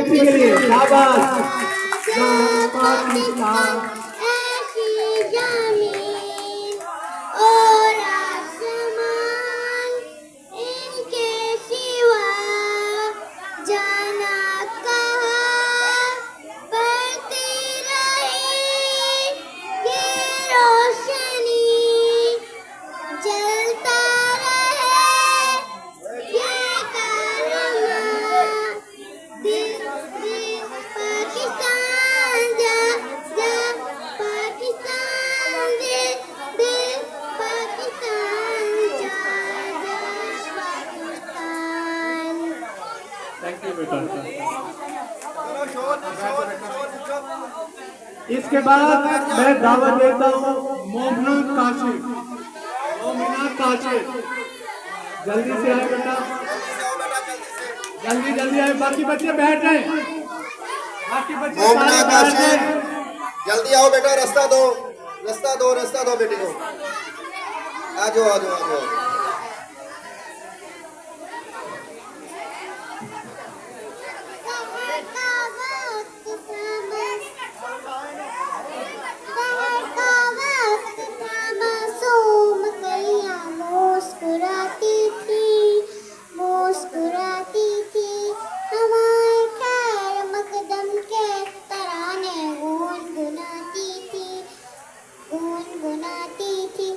बेटी के लिए शाबाश। पाकिस्तान ऐसी जमीन और आसमान इनके सिवा जाना कहाँ बढ़ती रही ये रोशनी जलता रहे ये कारवां दिल दिल पाकिस्तान जा जा पाकिस्तान दिल दिल पाकिस्तान जा जा पाकिस्तान। थैंक यू बेटा। इसके बाद मैं दावत देता हूँ मोमिना काशिफ। मोमिना काशिफ जल्दी से आए बेटा, जल्दी जल्दी आए। बाकी बच्चे बैठ जाए, बाकी बच्चे मोमिना सारे बैठ काशिफ जाए। जल्दी आओ बेटा, रास्ता दो, रास्ता दो, रास्ता दो बेटी को। आ जाओ आ जाओ आ जाओ। मुस्कुराती थी हमारे खैर मकदम के तराने गुनगुनाती थी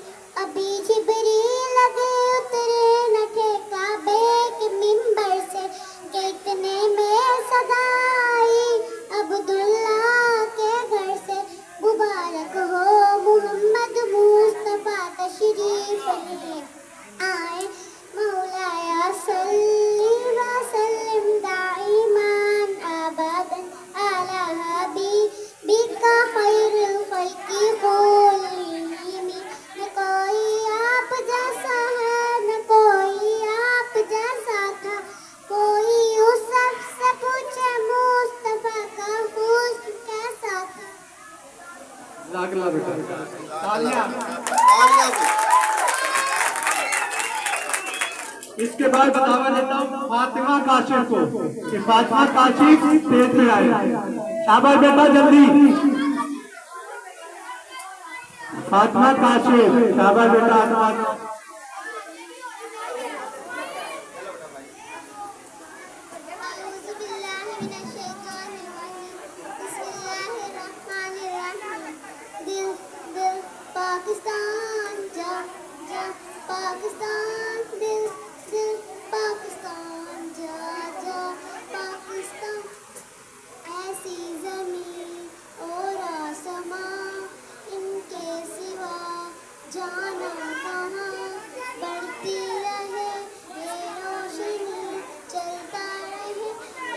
अभी जिब्रील लगे उतरे न थे काबे के मिंबर से कि इतने में सदा आई अब्दुल्ला के घर से मुबारक हो मोहम्मद मुस्तफा तशरीफ लिए आए मौलाया सल्ली व सल्लिम दाइमान अबदन अला हबीबिका खैरुल खल्क़ि कुल्लिहिम। न कोई आप जैसा है न कोई आप जैसा था, कोई उस सबसे पूछे मुस्तफा का हुस्न कैसा था। लागला बेटा, तालियां। इसके बाद बतावा देता हूँ फातिमा काशिफ को कि फातिमा काशिफ स्टेज पे आए। शाबाश बेटा जल्दी। फातिमा काशिफ, शाबाश बेटा। दिल दिल पाकिस्तान जा जा पाकिस्तान दिल दिल पाकिस्तान जा जा पाकिस्तान ऐसी जमीन और आसमां इनके सिवा जाना कहाँ बढ़ती रहे ये रोशनी चलता रहे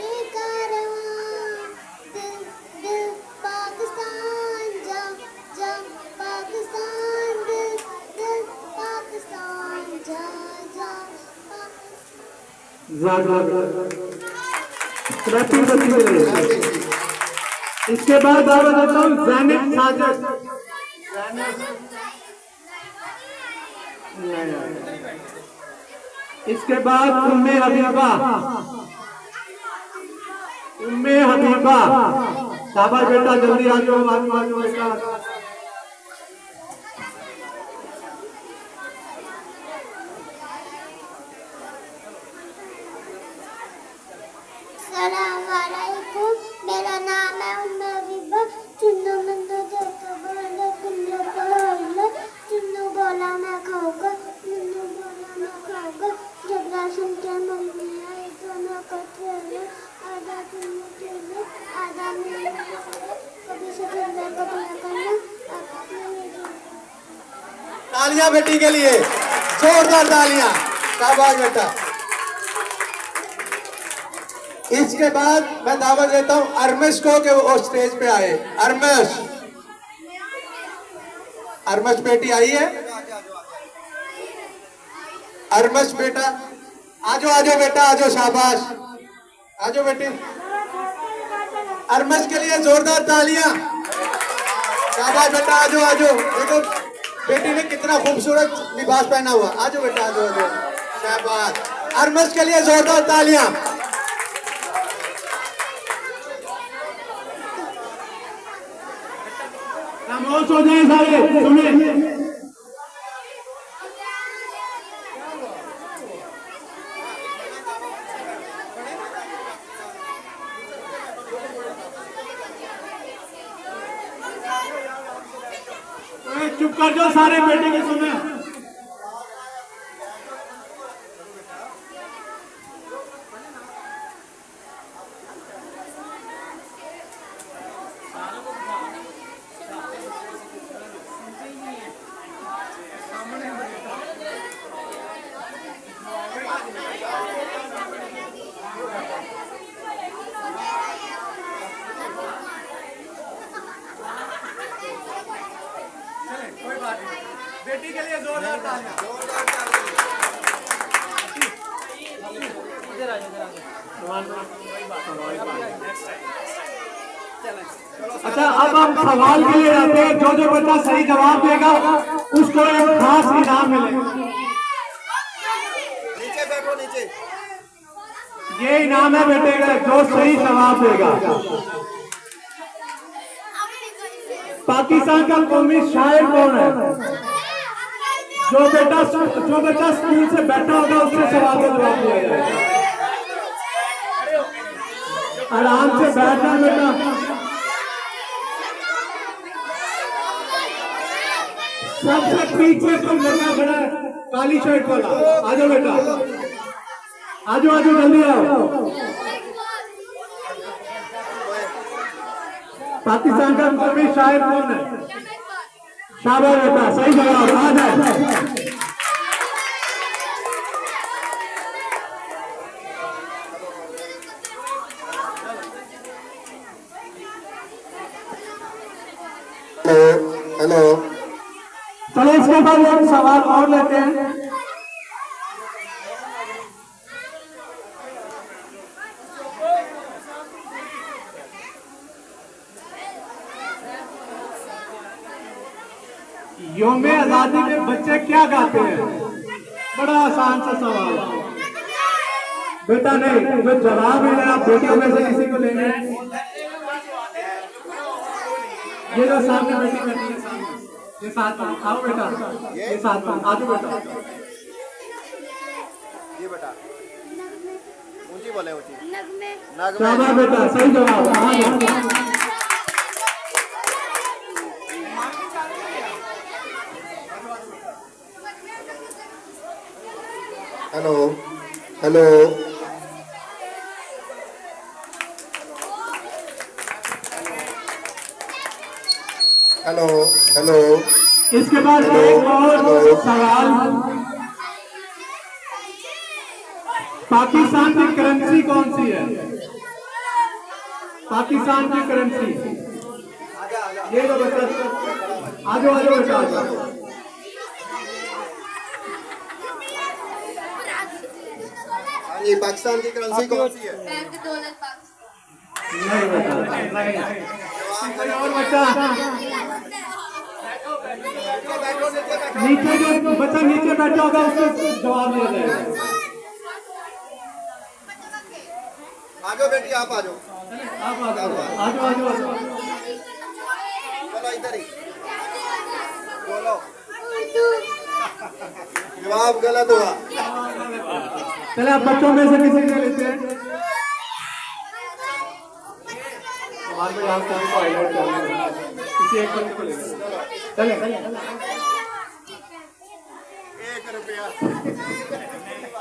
ये कारवां दिल दिल पाकिस्तान जा जा पाकिस्तान दिल दिल पाकिस्तान जा जा इसके बाद दावा देता हूँ ज़ैनब साजिद। इसके बाद उम्मे हबीबा। शाबाश बेटा जल्दी आ जाओ, आ जाओ बेटा। अस्सलामुअलैकुम, मेरा नाम है उम्मे हबीबा। चुन्नू मुन्नू देखो बोले गुल्लो बोले चुन्नू बोला मैं खाऊंगा मुन्नू बोला मैं खाऊंगा। जब राशन के मम्मी आई दोनों को ठेले आधा चुन्नू ठेले आधा मेरे कभी से ठेले कभी करना। तालियां बेटी के लिए, जोरदार तालियां। शाबाश बेटा। इसके बाद मैं दावत देता हूँ अरमश को कि वो स्टेज पे आए। अरमश बेटी आई है। अरमश बेटा आजो आजो बेटा आजो, शाबाश आजो बेटी। अरमश के लिए जोरदार तालियां। शाबाश बेटा आजो आजो। देखो बेटी ने कितना खूबसूरत लिबास पहना हुआ। आजो बेटा आजो आजो, शाबाश। अरमश के लिए जोरदार तालियां। खामोश हो जाए सारे, सुने। चुप कर जाओ सारे, बेटे की सुने। बेटी के लिए जोरदार तालियां। अच्छा, अब हम सवाल के लिए जाते हैं। जो जो बच्चा सही जवाब देगा उसको एक खास इनाम मिलेगा। नीचे बैठो, नीचे। ये इनाम है बेटे का, जो सही जवाब देगा। पाकिस्तान का कौमी शायर कौन है? जो बच्चा स्कूल से बैठा होगा उससे सवाल का जवाब दिया जाएगा। आराम से बैठना बेटा। सबसे पीछे तो लड़का खड़ा है, काली शर्ट वाला। आ जाओ बेटा, आ जाओ, आ जाओ, जल्दी आओ। पाकिस्तान का कौमी शायर कौन है? शाबाश बेटा, सही जवाब। आ जाए। हेलो। चलो इसके बाद एक सवाल और लेते हैं। योम आजादी में बच्चे क्या गाते हैं? बड़ा आसान सा सवाल बेटा। नहीं, जो जवाब है आप बेटियों में से किसी को लेंगे। ये जो सामने बेटी बैठी है, सामने ये साथ में आओ बेटा, ये साथ में आ जाओ बेटा। ये बेटा ऊंची बोले, ऊंची। नगमे। शाबाश बेटा, सही जवाब। आ जाओ। Hello, hello. Hello, hello. इसके बाद एक और सवाल। पाकिस्तान की करेंसी कौन सी है? पाकिस्तान की करेंसी। ये जो बच्चा, आ जाओ, आ जाओ बेटा, आ जाओ। ये पाकिस्तान की करेंसी कौन सी है? नहीं बेटा, नहीं। कोई और बच्चा नीचे, जो बच्चा नीचे बैठा होगा उसको जवाब दिया जाएगा। आ जाओ बेटी, आप आ जाओ। आप आ जाओ, आ जाओ, आ जाओ, आ जाओ। चलो इधर ही बोलो। जवाब गलत हुआ। चले आप बच्चों में से किसी को लेते हैं। हमारे में यहाँ को हाईलाइट करना है, किसी एक बच्चे को लेते हैं। चले 1 रुपया।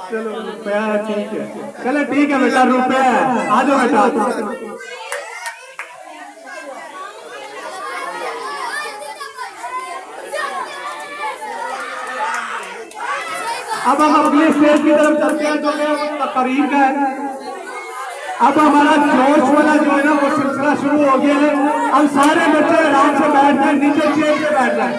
चलो रुपया, ठीक है। चलो ठीक है बेटा, रुपया है। आ जाओ बेटा, आ जाओ। अब हम अगले स्टेज की तरफ चलते हैं, जो कि करीब का है। अब हमारा जोश वाला जो है ना वो सिलसिला शुरू हो गया है। अब सारे बच्चे आराम से बैठ जाए, नीचे चेयर पे बैठ जाए।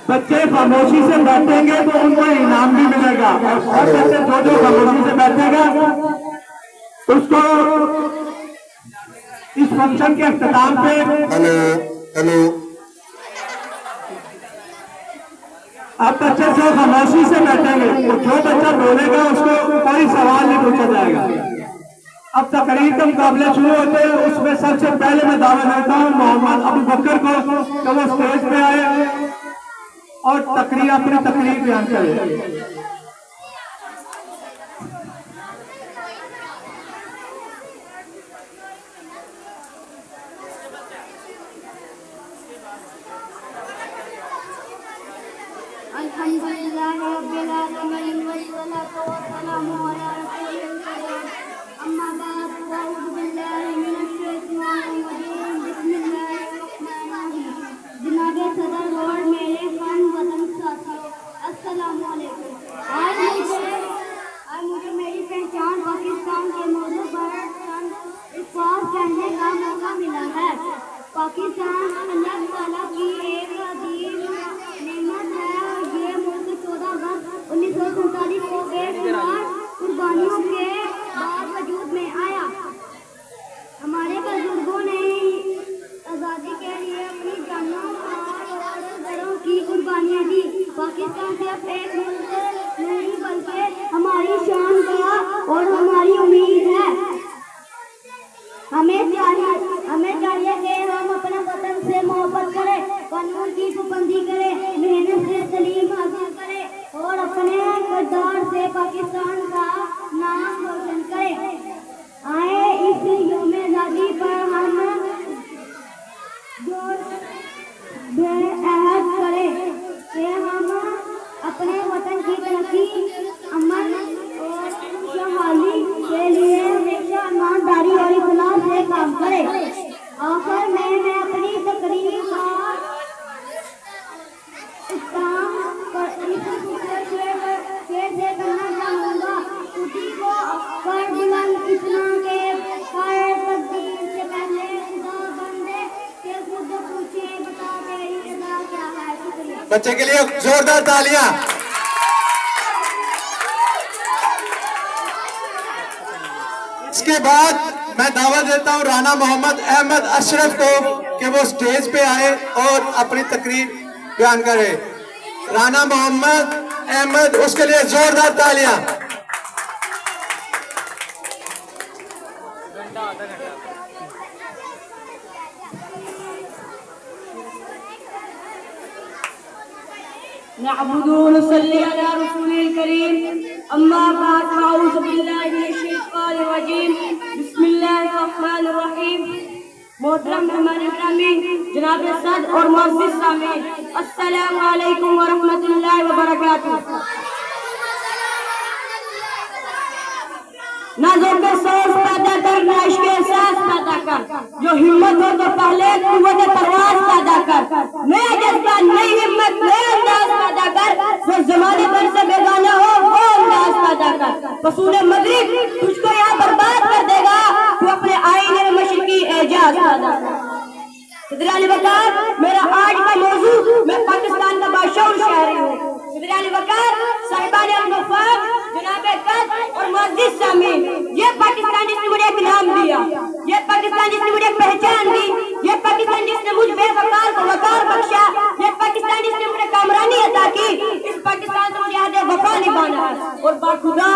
बच्चे खामोशी से बैठेंगे तो उनको इनाम भी मिलेगा, और बच्चे जो खामोशी से बैठेगा उसको इस फंक्शन के अख्ताम पे। Hello, hello. अब बच्चे जो खामोशी से बैठेंगे तो जो बच्चा बोलेगा उसको कोई सवाल नहीं पूछा जाएगा। अब तकरीर के मुकाबले शुरू होते हैं। उसमें सबसे पहले मैं दावा देता हूँ मोहम्मद अबू बकर को कि वो स्टेज पे आए और अपनी तकरीर बयान करें। अल्हम्दुलिल्लाह रब्बिल आलमीन वस्सलातु वस्सलामु अला रसूलिल करीम अम्मा बाद अऊज़ु बिल्लाहि मिनश शैतानिर रजीम बिस्मिल्लाहिर रहमानिर रहीम। जनाब सदर और मेरे हम वतन साथियों, अस्सलाम वालेकुम। आज मुझे मेरी पहचान पाकिस्तान के मौजू पर चंद अल्फाज कहने का मौका मिला है। पाकिस्तान अल्लाह ताला की एक अजीम नेमत है और ये मुल्क 14 अगस्त 1947 को बेशुमार कुर्बानियों के बाद वजूद में आया। हमारे बुजुर्गों ने आज़ादी के लिए अपनी जानों और घरों की कुर्बानियाँ दी। पाकिस्तान सिर्फ एक मुल्क नहीं बल्कि हमारी शान का और हमारी उम्मीद है। हमें चाहिए कि हम अपने वतन से मोहब्बत करें, कानून की पाबंदी करें, मेहनत से तालीम हासिल करें और अपने किरदार से पाकिस्तान का नाम रोशन करें। आए इस यौम आज़ादी पर हम बेअहद करें कि हम अपने वतन की तरक्की, अमन और खुशहाली के लिए हमेशा ईमानदारी और इखलास से काम करें। आखिर में मैं अपनी तकरीर का शेर से करना चाहूँगा। छुट्टी को कर बुलंद इतना के शायर तकदीर से पहले खुदा बंदे के खुद पूछे बता तेरी रज़ा क्या है। शुक्रिया। बच्चे के लिए जोरदार तालियां। इसके बाद मैं दावत देता हूं राना मोहम्मद अहमद अशरफ को कि वो स्टेज पे आए और अपनी तकरीर बयान करे। राना मोहम्मद अहमद, उसके लिए जोरदार तालियां। नअबुदु व नसल्ली अला रसूलिल करीम अम्मा बाद अऊज़ु बिल्लाहि मिनश शैतानिर रजीम बिस्मिल्लाहिर रहमानिर रहीम। मोहतरम मेहमान गिरामी, जनाब सद और मुअज़्ज़िज़ सामीन, अस्सलामु अलैकुम व रहमतुल्लाहि व बरकातुहू। ना ज़ौक़ सोज़ पैदा कर, ना इश्क़ एहसास पैदा कर, जो हिम्मत हो तो पहले क़ुव्वत परवाज़ पैदा कर। नया जज्बा, नई हिम्मत, नया अंदाज़ पैदा कर, जो ज़माने भर से बेगाना हो वो अंदाज़ पैदा कर। फसूल मग़रिब तुझको यहाँ बर्बाद कर देगा, तू अपने आईने में मशरिक़ी एजाज़ पैदा कर। सदर अली वक़ार, मेरा आज का मौजू, मैं पाकिस्तान का बादशाह शायरी हूँ। सदर अली वक़ार साहिबान अल-वफ़ाक़, जनाब कद और मुअज़्ज़िज़ सामीन, ये पाकिस्तान जिसने मुझे एक नाम दिया, ये पाकिस्तान जिसने मुझे एक पहचान दी, ये पाकिस्तान जिसने मुझ बेवकार को वकार बख्शा, ये पाकिस्तान जिसने मुझे कामरानी अता की, इस पाकिस्तान से मुझे आदे वफा निभाना है। और बाखुदा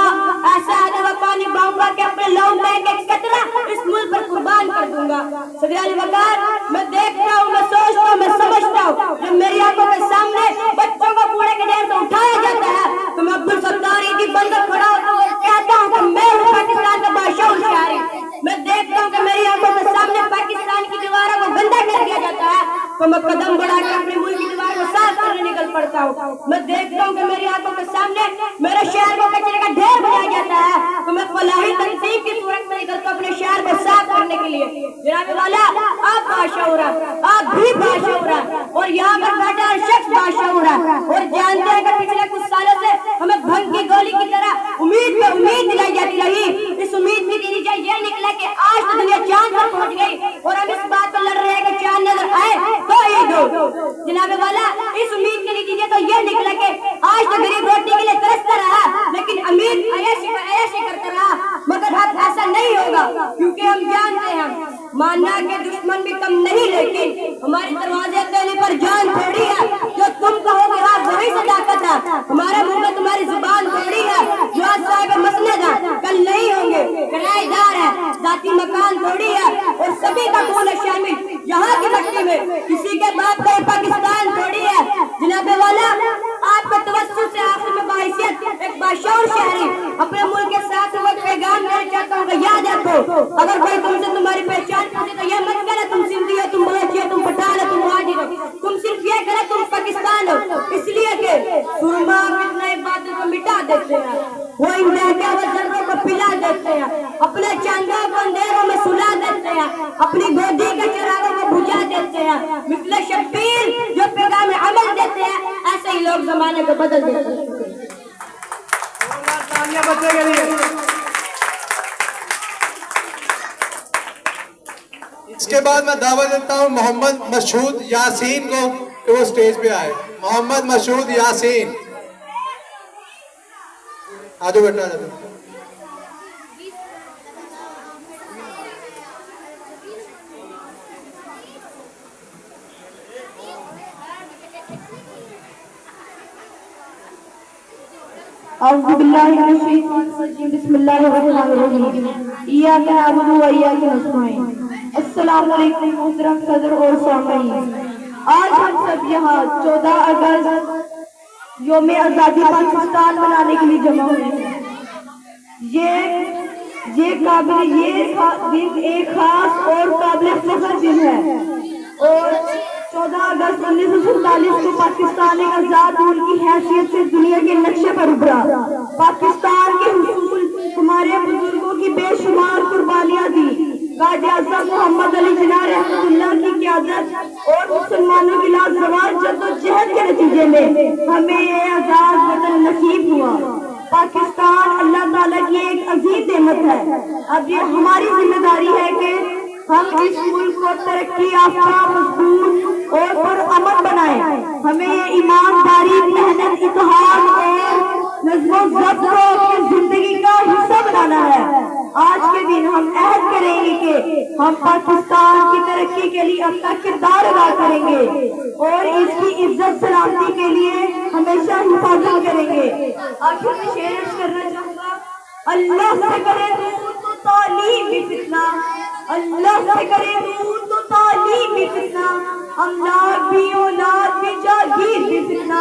ऐसा आदे वफा निभाऊंगा कि अपने लौट में एक कतरा इस मुल्क पर कुर्बान कर दूंगा। सदर अली वक़ार, मैं देखता हूँ, मैं सोचता हूँ, मैं समझता हूँ, जब मेरी आंखों के सामने बच्चों को कूड़े के ढेर से उठाया जाता है तो मैं अब्दुल सत्तार ईदी बनकर खड़ा होता हूँ, कहता हूँ कि मैं हूँ पाकिस्तान का बादशाह शायरी। मैं देखता हूँ कि मेरी आंखों के सामने पाकिस्तान की दीवारों को गंदा कर दिया जाता है तो मैं कदम बढ़ा के अपने मुल्क की दीवार को साफ करने निकल पड़ता हूँ। मैं देखता हूँ कि मेरी आंखों के सामने मेरे शहर को कचरे का ढेर बनाया जाता है तो मैं फलाही तंजीम की सूरत में निकलता हूँ अपने शहर को साफ करने के लिए। जनाब वाला, आप बादशाह, आप भी बादशाह और यहाँ पर बैठा हर शख्स बादशाह और जानते हैं कि पिछले कुछ सालों से हमें भंग की गोली की तरह उम्मीद पे उम्मीद दिलाई जाती रही। इस उम्मीद की नतीजा ये निकला कि आज तो दुनिया चांद पर पहुंच गई और हम इस बात पर लड़ रहे हैं कि चांद नजर आए तो ईद हो। जनाब वाला, इस उम्मीद के नतीजे तो ये निकला कि आज तो गरीब रोटी के लिए तरसता रहा लेकिन अमीर ऐसे करता रहा, मगर अब ऐसा नहीं होगा क्योंकि हम जानते हैं मानना के दुश्मन भी कम नहीं, लेकिन हमारे दरवाजे देने पर जान थोड़ी है जो तुम कहोगे हाँ वही सदाकत है। हमारे मुंह में तुम्हारी जुबान थोड़ी है जो आज साहिब मसनद है कल नहीं होंगे, किराएदार है में, किसी के बाप का पाकिस्तान थोड़ी है। जनाबे वाला आपके तवज्जुह से आखिर में बाइसियत एक बाशऊर शहरी अपने मुल्क के साथ वक्त पैगाम देना चाहता हूँ कि याद रखो, अगर कोई तुमसे तुम्हारी पहचान पूछे तो यह मत कहना तुम सिंधी हो, तुम बलोची हो, तुम पठान हो, तुम मुहाजिर हो। तुम सिर्फ ये कहना तुम पाकिस्तान हो, इसलिए कि सुरमा कितने बातों को मिटा देते हैं, वो इंडिया के जर्रों को पिला देते हैं, अपने चंदा को अंधेरों में सुला देते हैं, अपनी गोदी के चिरागों को बुझा देते हैं। मिसले शब्बीर जो पैगाम अमल देते हैं, ऐसे ही लोग जमाने को बदल देते हैं। तालियां बच्चे के लिए। इसके बाद मैं दावत देता हूँ मोहम्मद मशहूद यासीन को कि वो स्टेज पे आए। मोहम्मद मशहूद यासीन, आ जाओ बेटा, आ जाओ। औज़ु बिल्लाहि मिनश शैतानिर रजीम, बिस्मिल्लाहिर रहमानिर रहीम। इय्याका नअबुदु व इय्याका नस्तईन। अस्सलामु अलैकुम मोहतरम सदर और सामीन। आज हम सब यहाँ 14 अगस्त यौम आज़ादी पाकिस्तान मनाने के लिए जमा हुए हैं। ये दिन एक खास और काबिल फख्र दिन है और 14 अगस्त 1947 को पाकिस्तान एक आजाद मुल्क की हैसियत से दुनिया के नक्शे पर उभरा। पाकिस्तान के हुसूल हमारे बुजुर्गों की बेशुमार कुर्बानियां दी। काज़ी आज़म मोहम्मद अली जिन्ना रहमतुल्लाह की क़यादत और मुसलमानों की लाजवाब जद्दोजहद के नतीजे में हमें ये आजाद वतन नसीब हुआ। पाकिस्तान अल्लाह ताला की एक अजीम नेमत है। अब ये हमारी जिम्मेदारी है कि हम इस मुल्क को तरक्की याफ्ता, मजबूत और पुरअमन बनाएं। हमें ये ईमानदारी, मेहनत, इत्तेहाद और नज़्म-ओ-ज़ब्त को अपनी जिंदगी का हिस्सा बनाना है। आज के दिन हम अहद करेंगे कि हम पाकिस्तान की तरक्की के लिए अपना किरदार अदा करेंगे और इसकी इज्जत सलामती के लिए हमेशा हिफाजत करेंगे। आखिर में शेर अर्ज़ करना चाहूँगा, अल्लाह से करे दूर तो तालीम भी फितना, अल्लाह से करे दूर तो तालीम भी फितना, अमलाक भी औलाद भी जागीर भी फितना,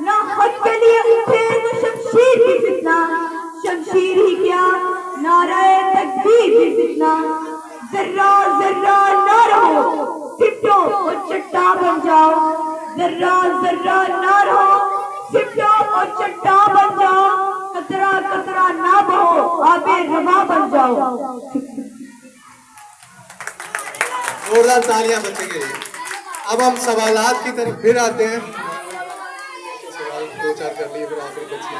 ना हक के लिए उठे तो शमशीर भी फितना, शमशीर ही क्या नाराए तकबीर भी फितना, जर्रा जर्रा ना रहो सिट्टो और चट्टा बन जाओ, जर्रा जर्रा ना रहो सिट्टो और चट्टा बन जाओ, कतरा कतरा ना बहो आबे रवा बन जाओ। जोरदार तालियां बच्चे के लिए। अब हम सवालात की तरफ फिर आते हैं। सवाल 2-4 कर लिए, फिर आखिरी बच्चे।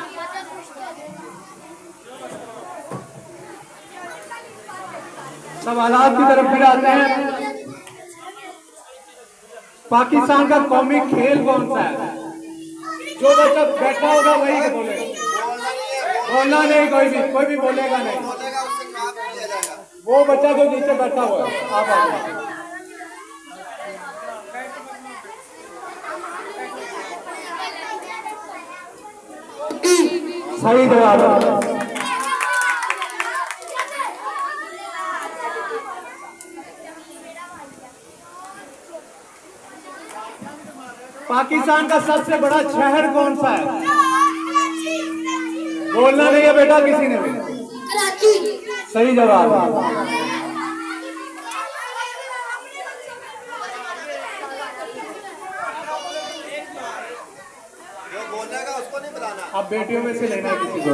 सवालात की तरफ फिर आते हैं। पाकिस्तान का कौमी खेल कौन सा है? जो बच्चा बैठा होगा वही बोलेगा, बोलना नहीं, कोई भी बोलेगा नहीं। वो बच्चा जो नीचे बैठा हुआ है, आप आ जाओ। सही जवाब। पाकिस्तान का सबसे बड़ा शहर कौन सा है? बोलना नहीं है बेटा किसी ने भी। कराची। सही जवाब। अब बेटियों में से लेना किसी को।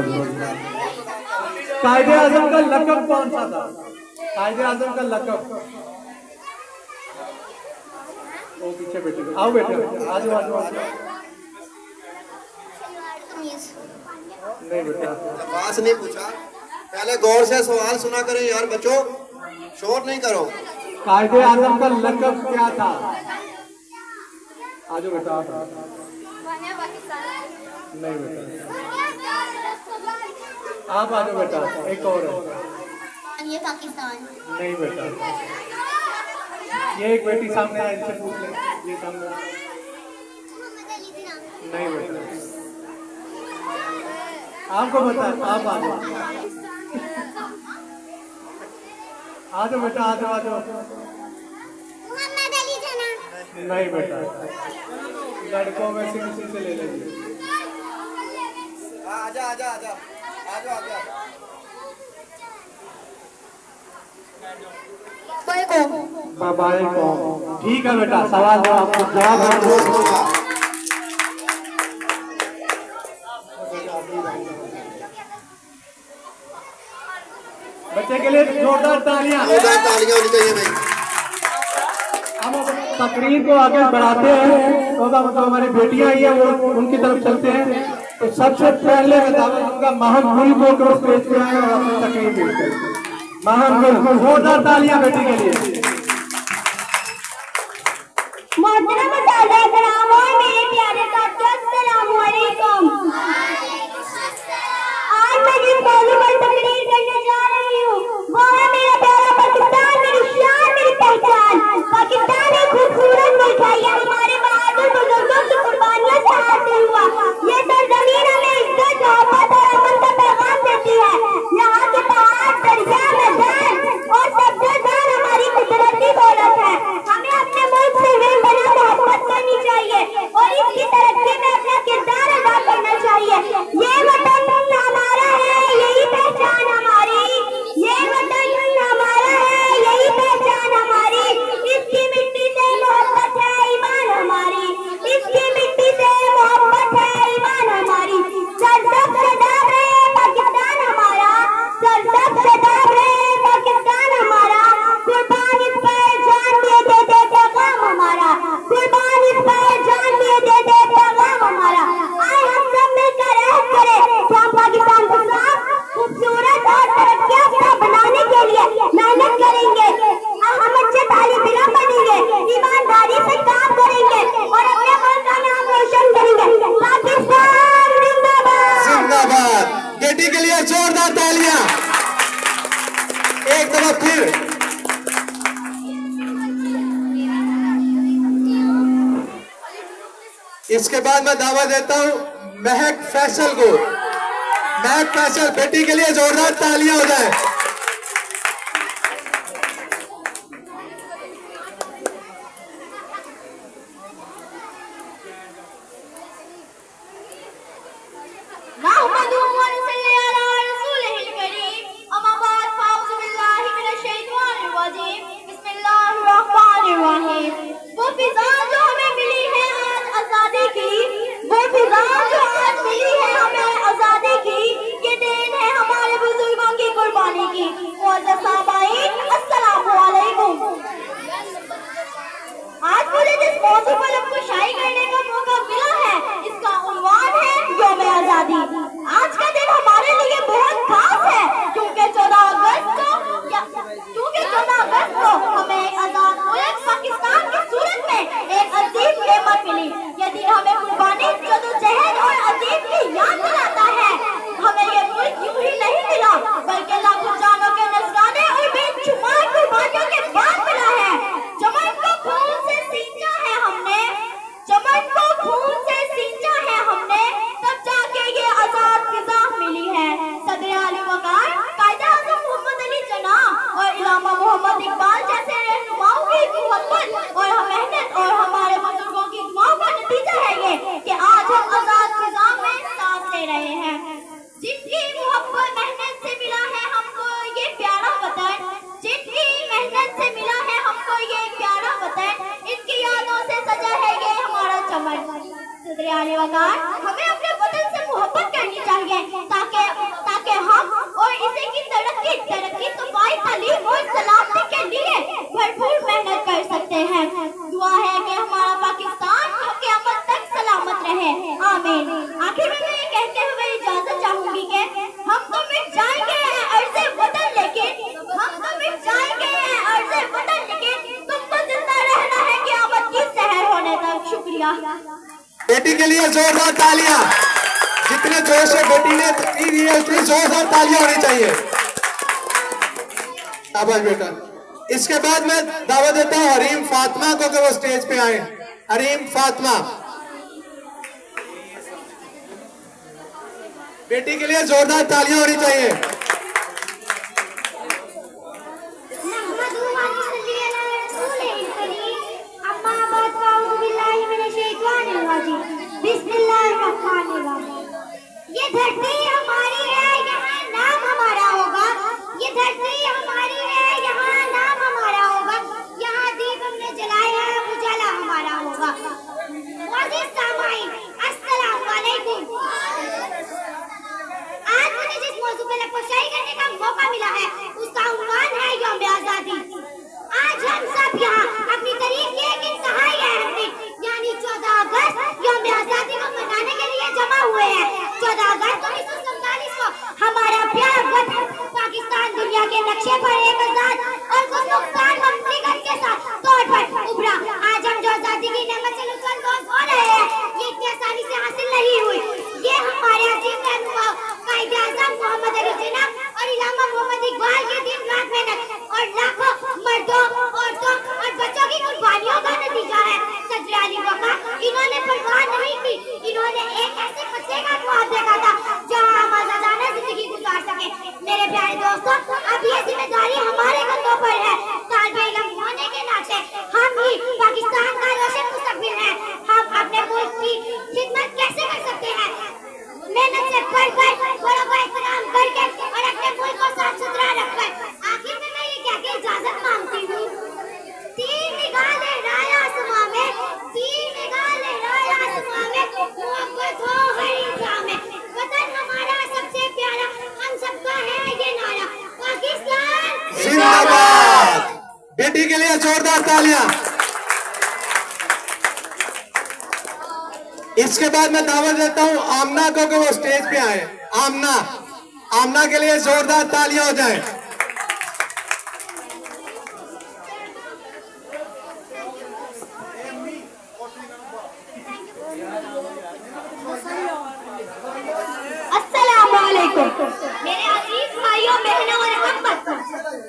कायदे आजम का लक़ब कौन सा था? कायदे आजम का लक़ब। वो पीछे बैठे, आओ बेटे, आज नहीं बेटा, पास नहीं पूछा, पहले गौर से सवाल सुना करें यार बच्चों, शोर नहीं करो। कायदे आजम का लक़ब क्या था? आज बेटा, नहीं बेटा, आप आ जाओ बेटा, एक और ये पाकिस्तान। नहीं बेटा, ये एक बेटी सामने है, इनसे पूछ ले, ये सामने। नहीं बेटा, आपको बता, आप आ जाओ, आ जाओ बेटा, आ जाओ, आ जाओ। मोहम्मद अली जना। नहीं बेटा, लड़कों में से किसी से ले लेंगे। आजा आजा आजा आजा आजा। बाबाए को ठीक है बेटा, सवाल तो आपको जवाब बच्चे के लिए जोरदार तालियां होनी चाहिए भाई। हम तकरीर को आगे बढ़ाते हैं तो मतलब हमारी बेटियां आई हैं वो उनकी तरफ चलते हैं। तो सबसे पहले मैं दावत दूंगा महमूद को कि वो स्टेज पे आए और अपनी तकरीर पेश करें। महमूद, जोरदार तालियां बेटी के लिए। मोहतरम सादा कराम और मेरे प्यारे साथियों, अस्सलाम वालेकुम। आज मैं जिस मौजू पर तकरीर करने जा रही हूँ वो है मेरा प्यारा पाकिस्तान, मेरी शान, मेरी पहचान। पाकिस्तान एक खूबसूरत मुल्क है, ये हमारे बहादुर बुजुर्गों की कुर्बानियों से हासिल हुआ। ये सरजमीन हमें इज्जत, मोहब्बत और अमन का पैगाम देती है। यहाँ के पहाड़, दरिया, मैदान और सब्ज़ार हमारी कुदरती दौलत है। हमें अपने मुल्क से बेपनाह मोहब्बत करनी चाहिए और इसकी तरक्की में अपना किरदार अदा करना चाहिए। ये वतन हमारा है, यही पहचान हमारी। ये वतन हमारा है, यही पहचान हमारी। इसकी मिट्टी से मोहब्बत है, ईमान हमारी। इसकी मिट्टी से मोहब्बत है, ईमान हमारी। सरसब सदाब रहे पाकिस्तान हमारा, सरसब सदाब रहे पाकिस्तान हमारा। कुर्बान इस पर जान दे दे दे पैगाम हमारा, कुर्बान इस पर जान दे दे दे पैगाम हमारा। आए हम सब मिलकर रहम करें कि हम पाकिस्तान को साफ, खूबसूरत और तरक्की याफ्ता बनाने के लिए मेहनत करेंगे। हम अच्छे तालिब इल्म बनेंगे, ईमानदारी से काम करेंगे और अपने मुल्क का नाम रोशन करेंगे। पाकिस्तान जिंदाबाद। जिंदाबाद। बेटी के लिए जोरदार तालियां। एक दफा फिर। इसके बाद मैं दावा देता हूं महक फैसल को। महक फैसल, बेटी के लिए जोरदार तालियां हो जाए। वो फिजा जो हमें मिली है आज आजादी की, वो फिजा जो आज मिली है हमें आजादी की, ये देन है हमारे बुजुर्गों की कुर्बानी की। मुअज़्ज़ज़ साहबाइन, अस्सलामु अलैकुम। आज मुझे जिस मौजू पर आपको शायरी करने का मौका मिला है इसका उन्वान है यौम आजादी। आज का दिन हमारे लिए बहुत खास है क्योंकि 14 अगस्त को हमें आजाद मुल्क पाकिस्तान की सूरत में एक अजीब नेमत मिली। ये दिन हमें कुर्बानी, जदोजहद और अजीब की याद दिलाता है। हमें ये मुल्क यूं ही नहीं मिला बल्कि लाखों जानों के नजराने और बेशुमार कुर्बानियों के बाद मिला है। चमन को खून से सींचा है हमने, चमन को खून से सींचा है हमने, तब जाके ये आजाद फिजा मिली है। सदर आली वकार कायद-ए-आज़म मोहम्मद अली जिन्नाह और इलामा मोहम्मद इकबाल जैसे रहनुमाओं की मोहब्बत और मेहनत और हमारे बुजुर्गों की दुआओं का नतीजा है ये कि आज हम आजाद फिजा में सांस ले रहे हैं। जिनकी मोहब्बत मेहनत से मिला है हमको ये प्यारा वतन, जिनकी मेहनत से मिला है हमको ये प्यारा वतन, इनकी यादों से सजा है ये हमारा चमन। सदर आली वकार, हमें अपने वतन से मोहब्बत करनी चाहिए ताकि हम और इसे की तरक्की, सफाई, तालीम और सलामती के लिए भरपूर मेहनत कर सकते हैं। दुआ है कि हमारा पाकिस्तान क़यामत तक सलामत रहे, आमीन। आखिर में मैं ये कहते हुए इजाजत चाहूंगी कि हम तो मिट जाएंगे अर्ज़े वतन लेकिन, हम तो मिट जाएंगे अर्ज़े वतन लेकिन तुमको जिंदा रहना है क़यामत की सहर होने तक। शुक्रिया। बेटी के लिए जोरदार तालियां। जितने जोर से बेटी ने तकरीर दी है उतनी जोरदार तालियां होनी चाहिए। शाबाश बेटा। इसके बाद मैं दावत देता हूं हरीम फातिमा को कि वो स्टेज पे आए। हरीम फातिमा, बेटी के लिए जोरदार तालियां होनी चाहिए। नहमदुहु व नसल्ली अला रसूलिल करीम। अम्मा बाद बिस्मिल्लाहिर्रहमानिर्रहीम। ये धरती हमारी है, यहाँ नाम हमारा होगा। ये धरती हमारी है, यहाँ नाम हमारा होगा। यहाँ दीप हमने जलाए हैं, उजाला हमारा होगा। मोअज़्ज़िज़ सामाईन, अस्सलाम वालेकुम। आज मुझे जिस मौजू पे नक्काशी करने का मौका मिला है, उसका उन्वान है यौम आज़ादी। आज हम सब यहाँ अपनी तारीख की एक इंतहाई अहम दिन यानी 14 अगस्त यौम आज़ादी को मनाने के लिए जमा हुए हैं। 14 अगस्त 1947 को हमारा प्यारा वतन पाकिस्तान दुनिया के नक्शे पर एक आजाद और खुशमुख्तार ममलिकत के साथ तौर पर उभरा। आज हम जो आजादी की नेमत से लुत्फ़अंदोज़ हो रहे हैं, ये इतनी आसानी से हासिल नहीं हुई। ये हमारे अजीम रहनुमा कायदे आज़म मोहम्मद अली जिन्ना और इलामा मोहम्मद इकबाल की दिन रात मेहनत और लाखों मर्दों, औरतों और बच्चों की कुर्बानियों का नतीजा है। सदर अली वफा इन्होंने परवाह नहीं की। इन्होंने एक ऐसे खत्ते का ख्वाब देखा था जहां हम आज़ादाना जिंदगी गुजार सके। मेरे प्यारे दोस्तों, अब ये जिम्मेदारी हमारे कंधों पर है। तालिबे इल्म होने के नाते हम ही पाकिस्तान का रोशन मुस्तकबिल हैं। हम अपने मुल्क की खिदमत कैसे कर सकते हैं? मेहनत से पढ़कर, बड़ों का एहतराम करके और अपने मुल्क को साफ सुथरा रखकर। आखिर में मैं ये कह के इजाजत मांगती हूँ। तीर निगाह लहराए आसमां में, तीर निगाह लहराए आसमां में, मोहब्बत हो हर इंसान में। वतन हमारा सबसे प्यारा, हम सबका है ये नारा, पाकिस्तान जिंदाबाद। बेटी के लिए जोरदार तालियां। इसके बाद मैं दावत देता हूं आमना को कि वो स्टेज पे आए। आमना, आमना के लिए जोरदार तालियां हो जाए। अस्सलाम वालेकुम। मेरे अजीज भाइयों, बहनों और हमवतनों,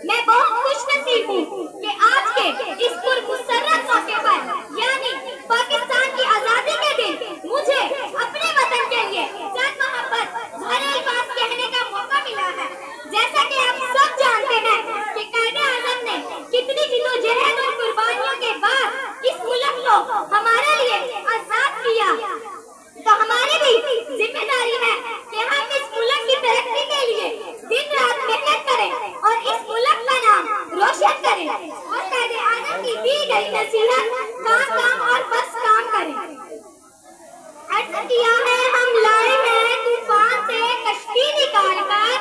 मैं बहुत खुशनसीब हूँ कि आज के इस पुरमुसर्रत मौके पर यानी पाकिस्तान की आजादी के दिन मुझे अपने वतन के लिए चंद मोहब्बत भरे अल्फाज कहने का मौका मिला है। जैसा कि आप सब जानते हैं कि कायदे आज़म ने कितनी जिद्दोजहद और कुर्बानियों के बाद इस मुल्क को हमारे लिए आजाद किया, तो हमारी भी जिम्मेदारी है कि हम इस मुल्क की तरक्की के लिए दिन रात मेहनत करें और इस मुल्क का नाम रोशन करें और कायदे आज़म की दी गई नसीहत काम काम और बस काम करें। अर्ज़ किया है हम लाए हैं तूफान से कश्ती निकाल कर,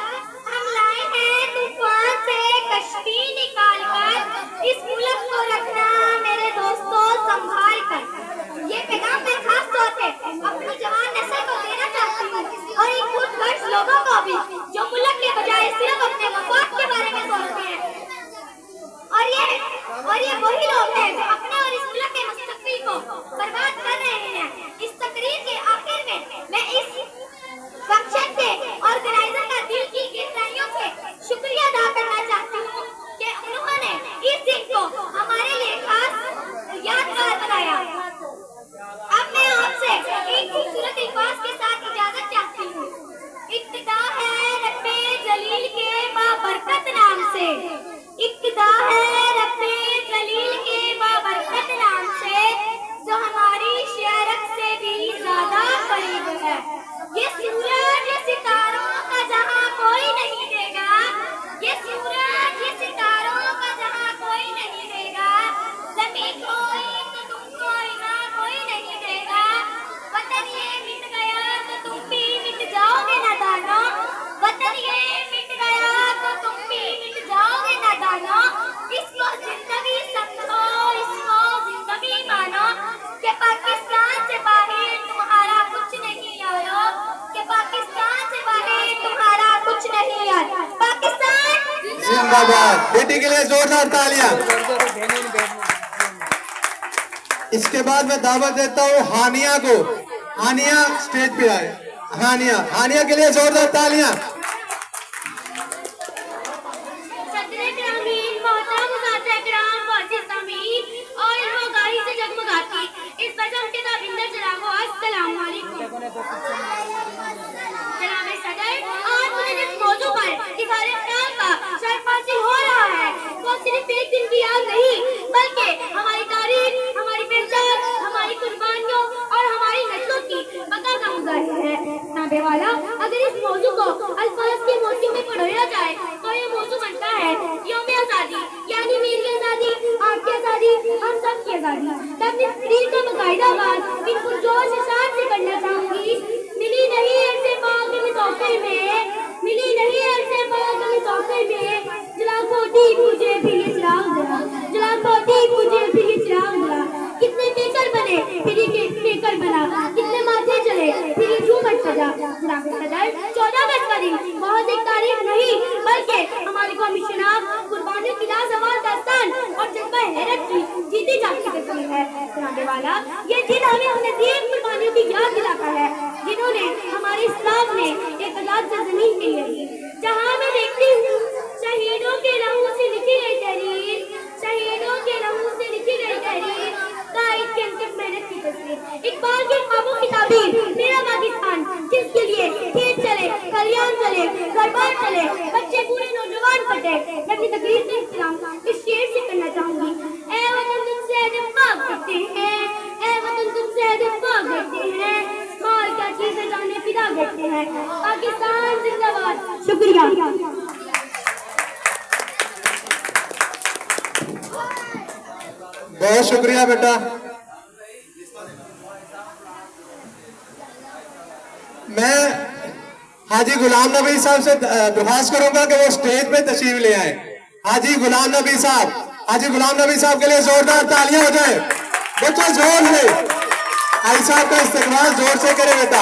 हम लाए हैं तूफान से कश्ती निकाल कर, इस मुल्क को रखना मेरे दोस्तों संभाल कर। ये पैगाम मैं खास तौर पे अपनी जवान नस्ल को देना चाहती हूँ और इन खुदगर्ज लोगों को भी जो मुल्क के बजाय सिर्फ अपने मफाद के बारे में सोचते हैं। और ये वही लोग हैं जो अपने और इस मुल्क के मुस्तकबिल को बर्बाद कर रहे हैं। इस तकरीर के आखिर में मैं इस फंक्शन के ऑर्गेनाइजर का दिल की गहराइयों से शुक्रिया अदा करना चाहती हूँ कि उन्होंने इस दिन को हमारे लिए खास यादगार बनाया। अब मैं आपसे एक खूबसूरत अल्फाज के साथ इजाजत चाहती हूँ। इब्तिदा है रब्बे जलील के बाबरकत नाम से, इब्तिदा है रब्बे जलील के बाबरकत नाम से, जो हमारी शरक से भी ज्यादा करीब है। ये सूरज ये सितारों का जहां कोई नहीं देगा, ये सूरज ये सितारों का जहां कोई नहीं देगा, ज़मीन कोई तो तुम कोई ना कोई नहीं देगा। वतन ये मिट गया तो तुम भी मिट जाओगे नादानो, वतन ये मिट गया तो तुम भी मिट जाओगे नादानो। इसको जिंदगी समझो, इसको जिंदगी मानो कि पाकिस्तान से बाहर तुम्हारा कुछ नहीं यारो, कि पाकिस्तान से बाहर तुम्हारा कुछ नहीं यार। पाकिस्तान जिंदाबाद। बेटी के लिए जोरदार तालियां। इसके बाद मैं दावत देता हूँ हानिया को। हानिया स्टेज पे आए। हानिया, हानिया के लिए जोरदार तालियां। इस बजम के ताबिंदर जनाबो अस्सलाम वालेकुम। जनाबे सदर, आज मुझे जिस मौजू पर इज़हारे ख्याल का शर्फ हासिल हो रहा है वो सिर्फ एक दिन की याद नहीं बल्कि हमारी तारीख, हमारी पहचान, हमारी कुर्बानियों और हमारी नस्लों की वाला ये दिन हमें उन अजीम कुर्बानियों की याद दिलाता है जिन्होंने हमारे इस्लाम में एक आजाद सरजमीन के लिए, जहाँ मैं देखती हूँ शहीदों के लहू से लिखी गई तहरीर, शहीदों के लहू से लिखी गई तहरीर, कायद के अंतिम मेहनत की तस्वीर, इकबाल के ख्वाबों की ताबीर, मेरा पाकिस्तान जिसके लिए खेत चले, खलियान चले, दरबार चले, बच्चे पूरे नौजवान कटे। मैं अपनी तकरीर का इख्तिताम इस शेर से करना चाहूंगी। ऐ वतन तुमसे अदब करते हैं, ऐ वतन तुमसे अदब करते हैं, मार क्या चीज है जाने फिदा करते हैं, पाकिस्तान जिंदाबाद। शुक्रिया। बहुत शुक्रिया बेटा। मैं हाजी गुलाम नबी साहब से दरख्वास्त करूंगा कि वो स्टेज पे तशरीफ ले आए। हाजी गुलाम नबी साहब, हाजी गुलाम नबी साहब के लिए जोरदार तालियां हो जाए। बच्चों जोर से हाजी साहब का इस्तकबाल जोर से करे बेटा।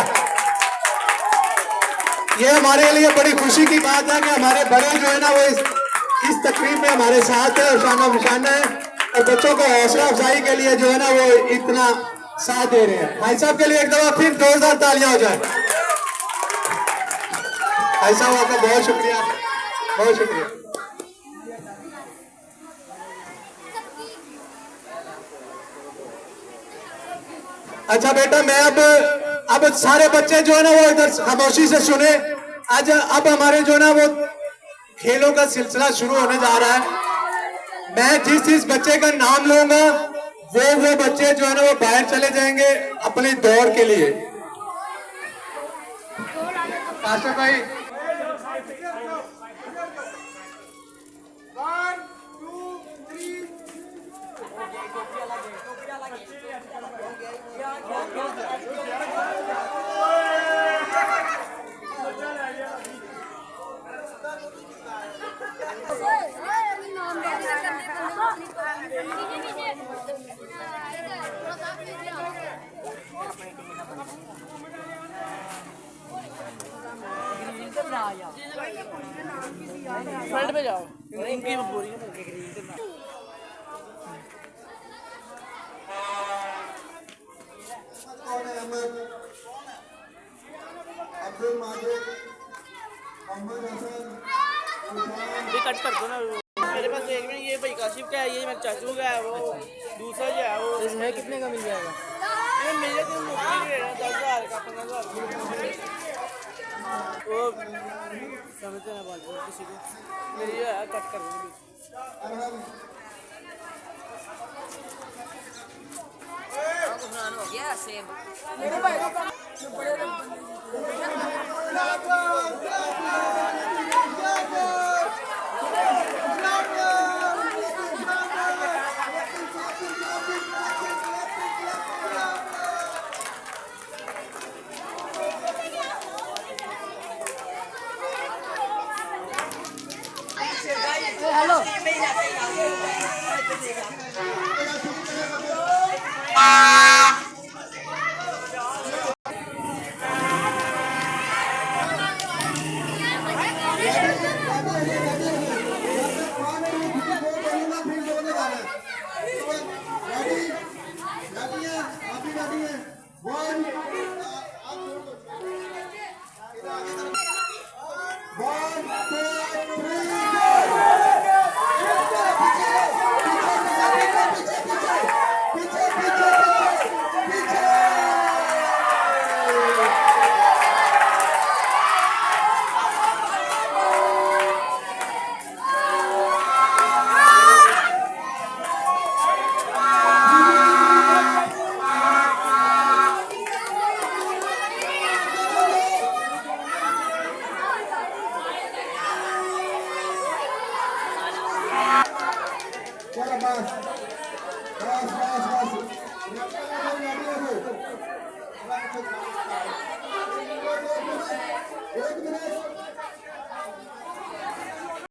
ये हमारे लिए बड़ी खुशी की बात है कि हमारे बड़े जो है ना वो इस तकरीब में हमारे साथ है और शाना बिशाना है, और बच्चों को हौसला अफजाई के लिए जो है ना वो इतना साथ दे रहे हैं। भाई साहब के लिए एक दफा फिर जोरदार तालियां हो जाए। भाई साहब आपका बहुत शुक्रिया, बहुत शुक्रिया। अच्छा बेटा, मैं अब सारे बच्चे जो है ना वो इधर खामोशी से सुने। आज अब हमारे जो है ना वो खेलों का सिलसिला शुरू होने जा रहा है। मैं जिस बच्चे का नाम लूंगा वो बच्चे जो है ना वो बाहर चले जाएंगे अपनी दौड़ के लिए। काशिफ भाई, फ्रंट पे जाओ, इनकी बोरी अब्दुल माजिद, मोहम्मद हसन, ये कट कर दो ना। मेरे पास एक मिनट, ये भाई काशिफ का है, ये मेरे चाचू का है, वो दूसरा जो है वो इसमें कितने का मिल जाएगा? ये मेरे को मुश्किल है 10,000 का 15,000 वो समझते ना बात किसी को। मेरी जो है कट कर दो। हो गया सेम मेरे भाई बड़े हेलो एक मिनट